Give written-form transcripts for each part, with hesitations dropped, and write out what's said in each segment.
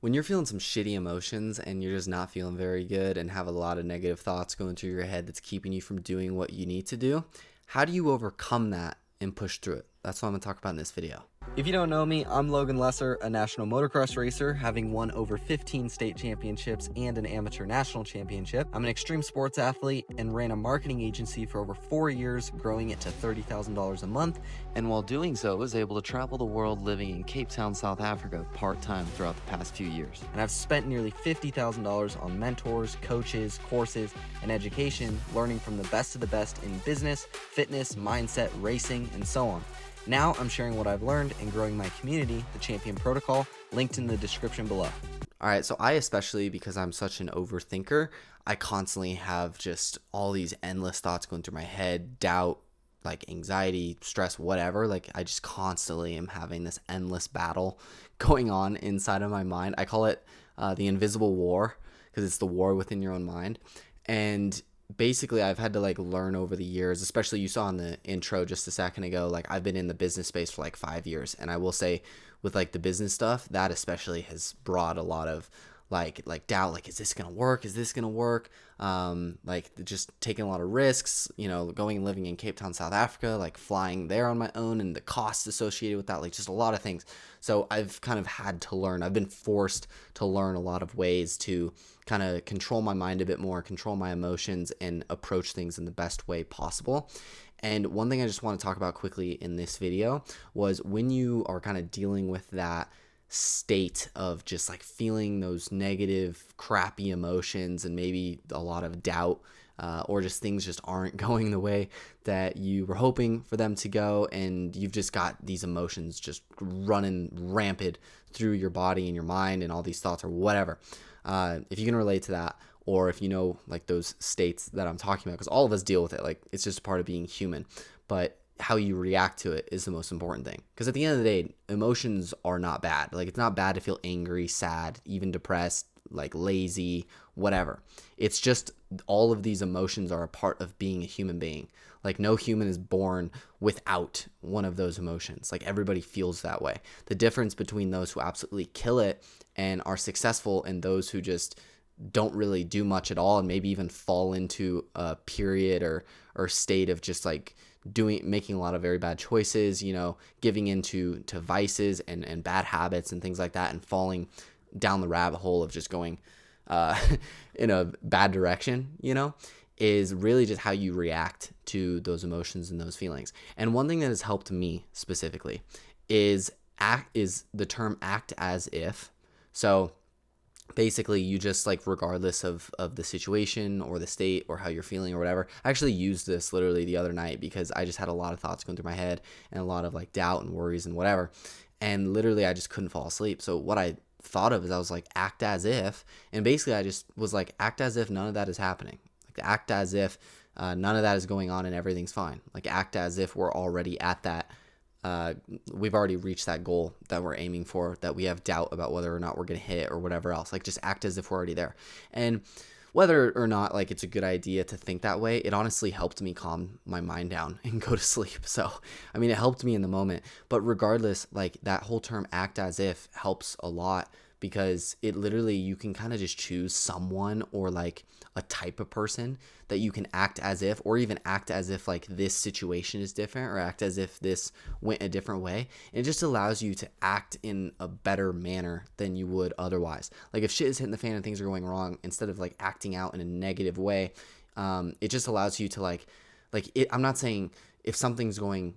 When you're feeling some shitty emotions and you're just not feeling very good and have a lot of negative thoughts going through your head that's keeping you from doing what you need to do, how do you overcome that and push through it? That's what I'm going to talk about in this video. If you don't know me, I'm Logan Lesser, a national motocross racer, having won over 15 state championships and an amateur national championship. I'm an extreme sports athlete and ran a marketing agency for over 4 years, growing it to $30,000 a month. And while doing so, was able to travel the world living in Cape Town, South Africa, part-time throughout the past few years. And I've spent nearly $50,000 on mentors, coaches, courses, and education, learning from the best of the best in business, fitness, mindset, racing, and so on. Now I'm sharing what I've learned and growing my community, the Champion Protocol, linked in the description below. All right, so I especially, because I'm such an overthinker, I constantly have just all these endless thoughts going through my head, doubt, like anxiety, stress, whatever. Like I just constantly am having this endless battle going on inside of my mind. I call it the invisible war because it's the war within your own mind. And basically I've had to like learn over the years, especially you saw in the intro just a second ago, like I've been in the business space for like 5 years. And I will say with like the business stuff, that especially has brought a lot of like doubt, like, is this going to work? Is this going to work? Like just taking a lot of risks, you know, going and living in Cape Town, South Africa, like flying there on my own and the costs associated with that, like just a lot of things. So I've kind of had to learn, I've been forced to learn a lot of ways to kind of control my mind a bit more, control my emotions, and approach things in the best way possible. And one thing I just want to talk about quickly in this video was when you are kind of dealing with that state of just like feeling those negative, crappy emotions and maybe a lot of doubt, or just things just aren't going the way that you were hoping for them to go, and you've just got these emotions just running rampant through your body and your mind and all these thoughts or whatever. If you can relate to that, or if you know like those states that I'm talking about, because all of us deal with it, like it's just a part of being human, but how you react to it is the most important thing. Because at the end of the day, emotions are not bad. Like it's not bad to feel angry, sad, even depressed, like lazy, whatever. It's just all of these emotions are a part of being a human being. Like no human is born without one of those emotions. Like everybody feels that way. The difference between those who absolutely kill it and are successful and those who just don't really do much at all and maybe even fall into a period or state of just like making a lot of very bad choices, you know, giving into vices and bad habits and things like that, and falling down the rabbit hole of just going in a bad direction, you know, is really just how you react to those emotions and those feelings. And one thing that has helped me specifically is the term act as if. So basically you just like, regardless of the situation or the state or how you're feeling or whatever. I actually used this literally the other night because I just had a lot of thoughts going through my head and a lot of like doubt and worries and whatever. And literally I just couldn't fall asleep. So what I thought of is I was like, act as if, and basically I just was like, act as if none of that is happening. Like act as if none of that is going on and everything's fine. Like act as if we're already at that. We've already reached that goal that we're aiming for, that we have doubt about whether or not we're going to hit or whatever else. Like just act as if we're already there. And whether or not like it's a good idea to think that way, it honestly helped me calm my mind down and go to sleep. So, I mean, it helped me in the moment, but regardless, like that whole term act as if helps a lot, because it literally, you can kind of just choose someone or like a type of person that you can act as if, or even act as if like this situation is different, or act as if this went a different way. And it just allows you to act in a better manner than you would otherwise. Like if shit is hitting the fan and things are going wrong, instead of like acting out in a negative way, it just allows you to like it. I'm not saying if something's going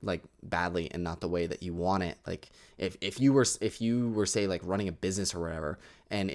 like badly and not the way that you want it, like if you were say like running a business or whatever, and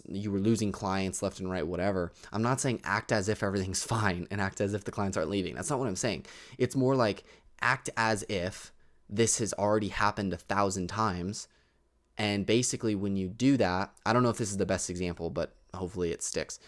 you were losing clients left and right, whatever, I'm not saying act as if everything's fine and act as if the clients aren't leaving. That's not what I'm saying. It's more like act as if this has already happened 1,000 times. And basically when you do that, I don't know if this is the best example, but hopefully it sticks.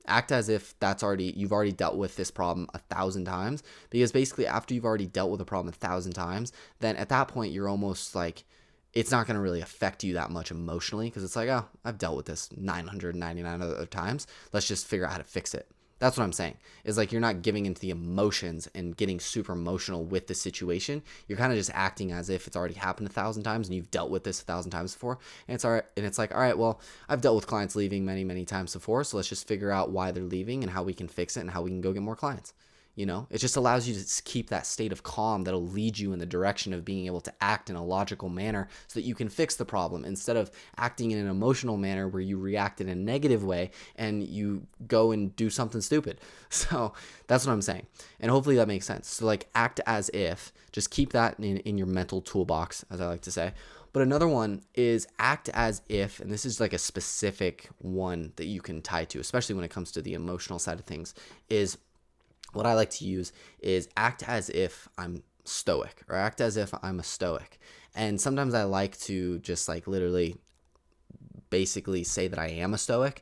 Act as if you've already dealt with this problem 1,000 times, because basically after you've already dealt with a problem 1,000 times, then at that point you're almost like, it's not going to really affect you that much emotionally, because it's like, oh, I've dealt with this 999 other times. Let's just figure out how to fix it. That's what I'm saying. Is like you're not giving into the emotions and getting super emotional with the situation. You're kind of just acting as if it's already happened 1,000 times and you've dealt with this 1,000 times before. And it's all right. And it's like, all right, well, I've dealt with clients leaving many, many times before. So let's just figure out why they're leaving and how we can fix it and how we can go get more clients. It just allows you to keep that state of calm that'll lead you in the direction of being able to act in a logical manner so that you can fix the problem instead of acting in an emotional manner where you react in a negative way and you go and do something stupid. So that's what I'm saying. And hopefully that makes sense. So like act as if, just keep that in your mental toolbox, as I like to say. But another one is act as if, and this is like a specific one that you can tie to, especially when it comes to the emotional side of things, is what I like to use is act as if I'm stoic or act as if I'm a stoic. And sometimes I like to just like literally basically say that I am a stoic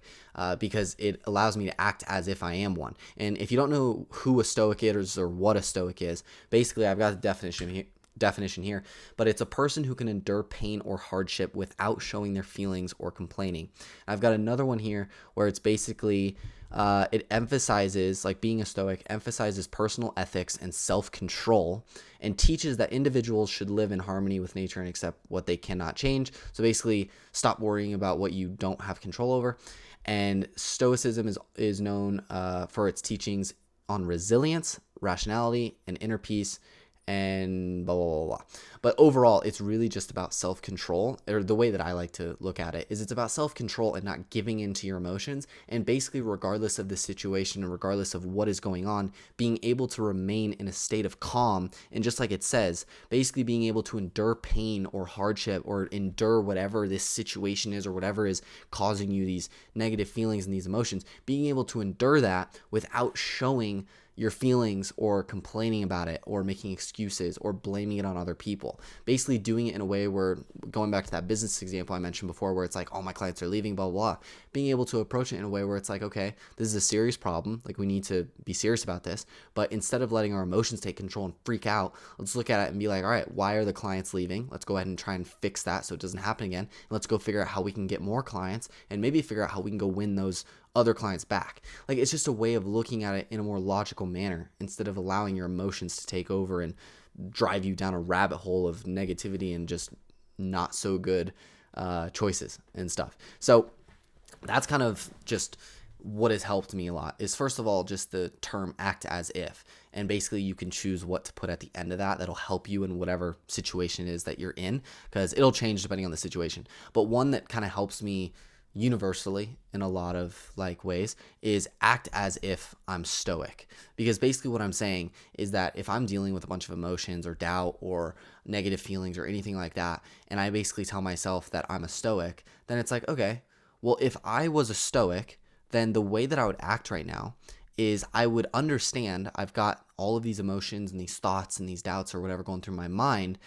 because it allows me to act as if I am one. And if you don't know who a stoic is or what a stoic is, basically I've got the definition here, but it's a person who can endure pain or hardship without showing their feelings or complaining. I've got another one here where it's basically it emphasizes, like being a stoic emphasizes personal ethics and self-control and teaches that individuals should live in harmony with nature and accept what they cannot change. So basically stop worrying about what you don't have control over. And Stoicism is known for its teachings on resilience, rationality, and inner peace, and blah, blah, blah, blah. But overall, it's really just about self-control, or the way that I like to look at it is it's about self-control and not giving into your emotions. And basically, regardless of the situation and regardless of what is going on, being able to remain in a state of calm. And just like it says, basically being able to endure pain or hardship or endure whatever this situation is or whatever is causing you these negative feelings and these emotions, being able to endure that without showing your feelings or complaining about it or making excuses or blaming it on other people. Basically doing it in a way where, going back to that business example I mentioned before, where it's like, oh, my clients are leaving, blah, blah, blah. Being able to approach it in a way where it's like, okay, this is a serious problem. Like, we need to be serious about this. But instead of letting our emotions take control and freak out, let's look at it and be like, all right, why are the clients leaving? Let's go ahead and try and fix that so it doesn't happen again. And let's go figure out how we can get more clients and maybe figure out how we can go win those other clients back. Like, it's just a way of looking at it in a more logical manner instead of allowing your emotions to take over and drive you down a rabbit hole of negativity and just not so good choices and stuff. So that's kind of just what has helped me a lot is, first of all, just the term act as if. And basically you can choose what to put at the end of that. That'll help you in whatever situation it is that you're in, because it'll change depending on the situation. But one that kind of helps me universally in a lot of like ways is act as if I'm stoic. Because basically what I'm saying is that if I'm dealing with a bunch of emotions or doubt or negative feelings or anything like that, and I basically tell myself that I'm a stoic, then it's like, okay, well, if I was a stoic, then the way that I would act right now is I would understand I've got all of these emotions and these thoughts and these doubts or whatever going through my mind,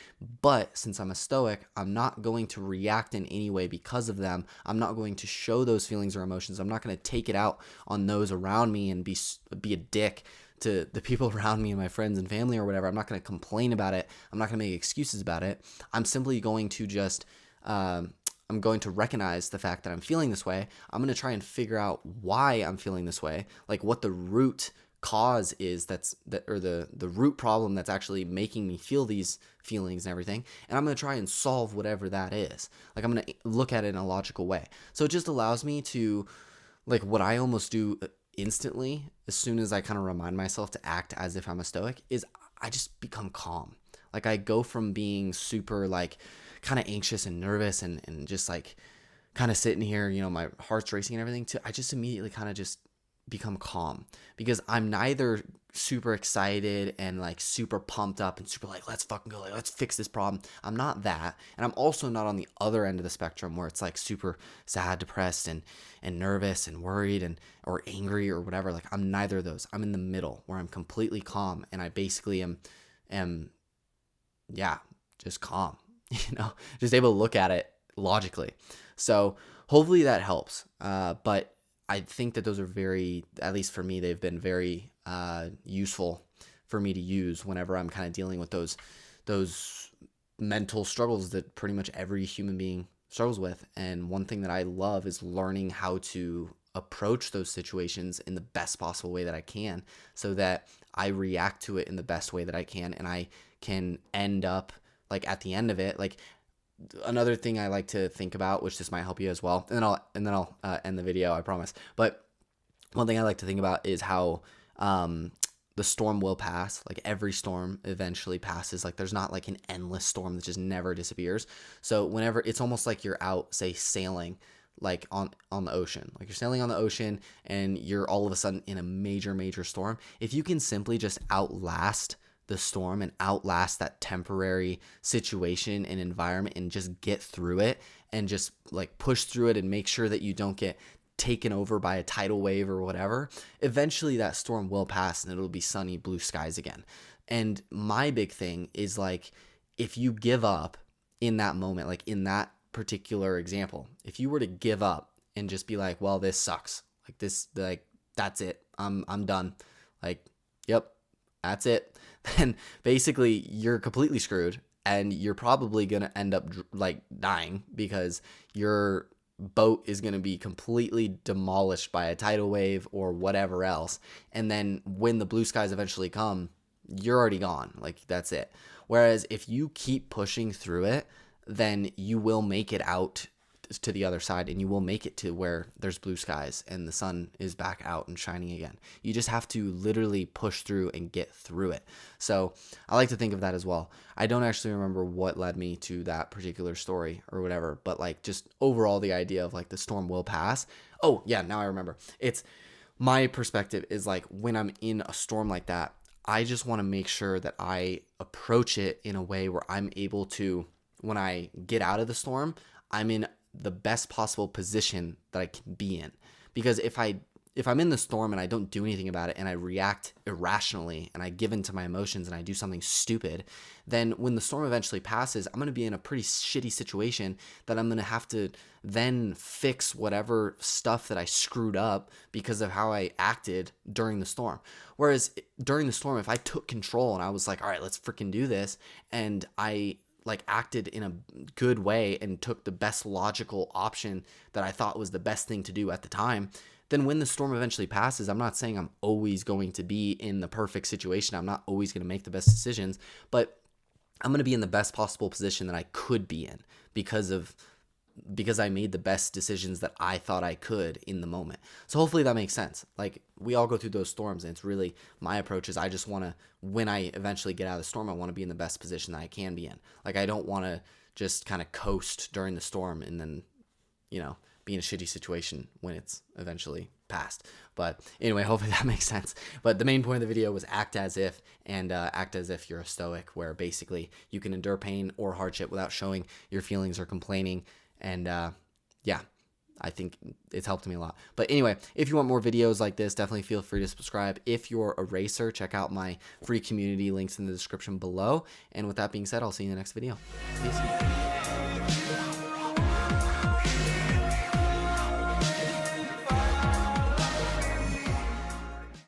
but since I'm a stoic, I'm not going to react in any way because of them. I'm not going to show those feelings or emotions. I'm not going to take it out on those around me and be a dick to the people around me and my friends and family or whatever. I'm not going to complain about it. I'm not going to make excuses about it. I'm simply going to just I'm going to recognize the fact that I'm feeling this way. I'm going to try and figure out why I'm feeling this way, like what the root cause is or the root problem that's actually making me feel these feelings and everything. And I'm going to try and solve whatever that is. Like, I'm going to look at it in a logical way. So it just allows me to, like, what I almost do instantly as soon as I kind of remind myself to act as if I'm a stoic is I just become calm. Like, I go from being super like kind of anxious and nervous and just like kind of sitting here, my heart's racing and everything, to I just immediately kind of just become calm, because I'm neither super excited and like super pumped up and super like, let's fucking go, like, let's fix this problem. I'm not that. And I'm also not on the other end of the spectrum where it's like super sad, depressed and nervous and worried or angry or whatever. Like, I'm neither of those. I'm in the middle where I'm completely calm, and I basically am just calm. Just able to look at it logically. So hopefully that helps. But I think that those are very, at least for me, they've been very useful for me to use whenever I'm kind of dealing with those mental struggles that pretty much every human being struggles with. And one thing that I love is learning how to approach those situations in the best possible way that I can, so that I react to it in the best way that I can, and I can end up like at the end of it. Like, another thing I like to think about, which this might help you as well, and then I'll end the video, I promise. But one thing I like to think about is how the storm will pass. Like, every storm eventually passes. Like, there's not like an endless storm that just never disappears. So whenever, it's almost like you're out, say, sailing, like on the ocean. Like, you're sailing on the ocean and you're all of a sudden in a major storm. If you can simply just outlast the storm and outlast that temporary situation and environment and just get through it and just like push through it and make sure that you don't get taken over by a tidal wave or whatever, eventually that storm will pass and it'll be sunny blue skies again. And my big thing is, like, if you give up in that moment, like in that particular example, if you were to give up and just be like, well, this sucks, like this, like, that's it, I'm done, like, yep, that's it, then basically you're completely screwed, and you're probably going to end up like dying, because your boat is going to be completely demolished by a tidal wave or whatever else. And then when the blue skies eventually come, you're already gone. Like, that's it. Whereas if you keep pushing through it, then you will make it out to the other side, and you will make it to where there's blue skies and the sun is back out and shining again. You just have to literally push through and get through it. So I like to think of that as well. I don't actually remember what led me to that particular story or whatever, but like, just overall the idea of like the storm will pass. Oh yeah, now I remember. It's my perspective is like, when I'm in a storm like that, I just want to make sure that I approach it in a way where I'm able to, when I get out of the storm, I'm in the best possible position that I can be in. Because if I'm in the storm and I don't do anything about it, and I react irrationally and I give in to my emotions and I do something stupid, then when the storm eventually passes, I'm going to be in a pretty shitty situation that I'm going to have to then fix whatever stuff that I screwed up because of how I acted during the storm. Whereas during the storm, if I took control and I was like, all right, let's freaking do this, and I like acted in a good way and took the best logical option that I thought was the best thing to do at the time, then when the storm eventually passes, I'm not saying I'm always going to be in the perfect situation. I'm not always going to make the best decisions, but I'm going to be in the best possible position that I could be in because I made the best decisions that I thought I could in the moment. So hopefully that makes sense. Like, we all go through those storms, and it's really, my approach is, I just want to, when I eventually get out of the storm, I want to be in the best position that I can be in. Like, I don't want to just kind of coast during the storm and then, be in a shitty situation when it's eventually passed. But anyway, hopefully that makes sense. But the main point of the video was act as if you're a stoic, where basically you can endure pain or hardship without showing your feelings or complaining. And yeah, I think it's helped me a lot. But anyway, if you want more videos like this, definitely feel free to subscribe. If you're a racer, check out my free community, links in the description below. And with that being said, I'll see you in the next video. Peace.